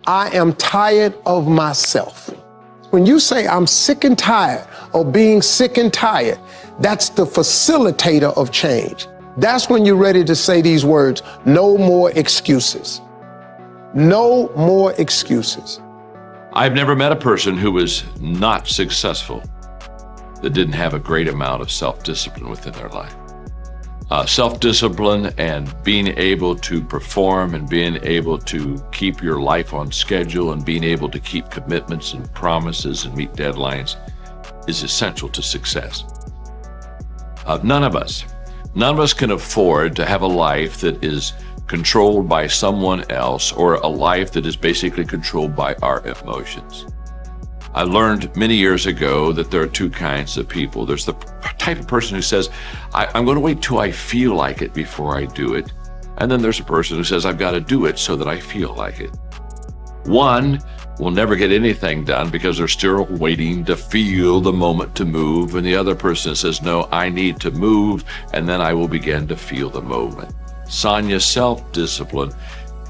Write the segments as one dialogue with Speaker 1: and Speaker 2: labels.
Speaker 1: I am tired of myself. When you say I'm sick and tired of being sick and tired, that's the facilitator of change. That's when you're ready to say these words, no more excuses. No more excuses.
Speaker 2: I've never met a person who was not successful that didn't have a great amount of self-discipline within their life. Self-discipline and being able to perform and being able to keep your life on schedule and being able to keep commitments and promises and meet deadlines is essential to success. None of us can afford to have a life that is controlled by someone else or a life that is basically controlled by our emotions. I learned many years ago that there are two kinds of people. There's the type of person who says, I'm going to wait till I feel like it before I do it. And then there's a person who says, I've got to do it so that I feel like it. One will never get anything done because they're still waiting to feel the moment to move. And the other person says, no, I need to move, and then I will begin to feel the moment. Sonia, self-discipline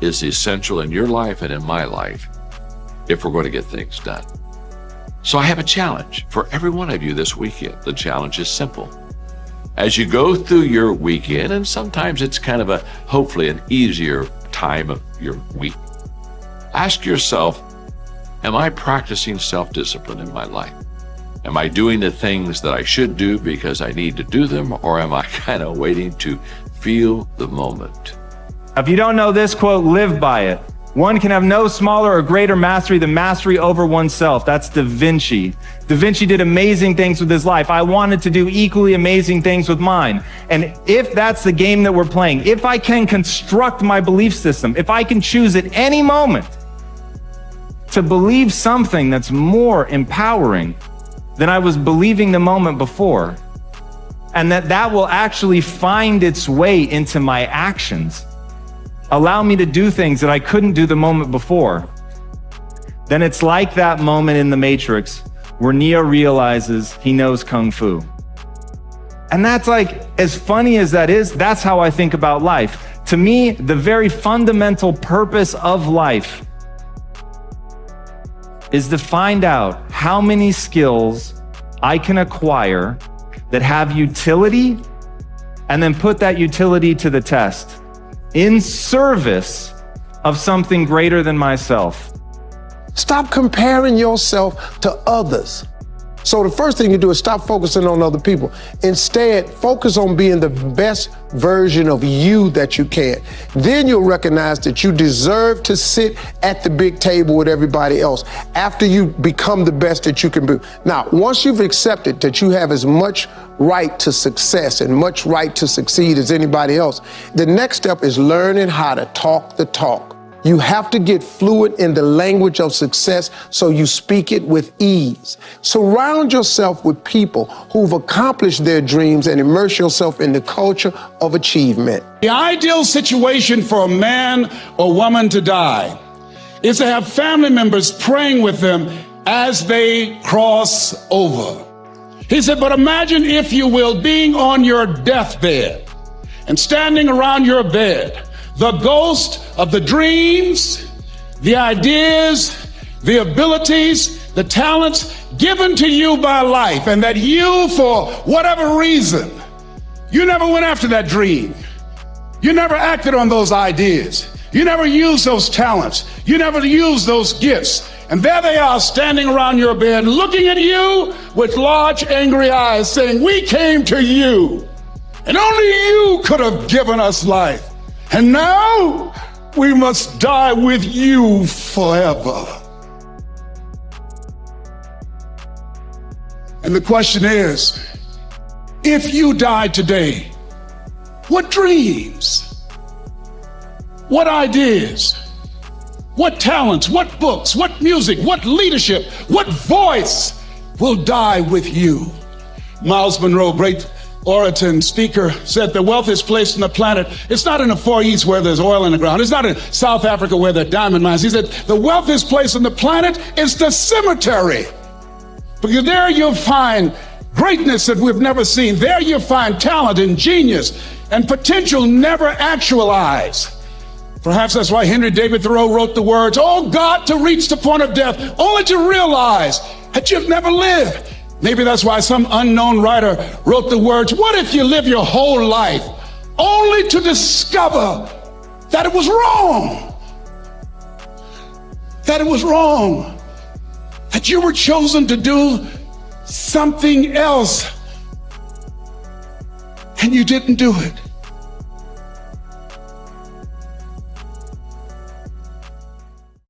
Speaker 2: is essential in your life and in my life if we're going to get things done. So I have a challenge for every one of you this weekend. The challenge is simple. As you go through your weekend, and sometimes it's kind of hopefully an easier time of your week, ask yourself, am I practicing self-discipline in my life? Am I doing the things that I should do because I need to do them, or am I kind of waiting to feel the moment?
Speaker 3: If you don't know this quote, live by it. One can have no smaller or greater mastery than mastery over oneself. That's Da Vinci. Da Vinci did amazing things with his life. I wanted to do equally amazing things with mine. And if that's the game that we're playing, if I can construct my belief system, if I can choose at any moment to believe something that's more empowering than I was believing the moment before, and that will actually find its way into my actions, allow me to do things that I couldn't do the moment before, then it's like that moment in The Matrix where Neo realizes he knows Kung Fu. And that's like, as funny as that is, that's how I think about life. To me, the very fundamental purpose of life is to find out how many skills I can acquire that have utility, and then put that utility to the test in service of something greater than myself.
Speaker 1: Stop comparing yourself to others. So the first thing you do is stop focusing on other people. Instead, focus on being the best version of you that you can. Then you'll recognize that you deserve to sit at the big table with everybody else after you become the best that you can be. Now, once you've accepted that you have as much right to success and much right to succeed as anybody else, the next step is learning how to talk the talk. You have to get fluent in the language of success so you speak it with ease. Surround yourself with people who've accomplished their dreams and immerse yourself in the culture of achievement.
Speaker 4: The ideal situation for a man or woman to die is to have family members praying with them as they cross over. He said, but imagine, if you will, being on your deathbed and standing around your bed, the ghost of the dreams, the ideas, the abilities, the talents given to you by life, and that you, for whatever reason, you never went after that dream. You never acted on those ideas. You never used those talents. You never used those gifts. And there they are standing around your bed, looking at you with large, angry eyes, saying, we came to you, and only you could have given us life. And now we must die with you forever. And the question is, if you died today, what dreams, what ideas, what talents, what books, what music, what leadership, what voice will die with you? Miles Monroe, great orator and speaker, said the wealthiest place on the planet, it's not in the Far East where there's oil in the ground. It's not in South Africa where there are diamond mines. He said the wealthiest place on the planet is the cemetery. Because there you'll find greatness that we've never seen. There you'll find talent and genius and potential never actualized. Perhaps that's why Henry David Thoreau wrote the words, "Oh God, to reach the point of death, only to realize that you've never lived." Maybe that's why some unknown writer wrote the words, "What if you live your whole life only to discover that it was wrong? That it was wrong. That you were chosen to do something else and you didn't do it."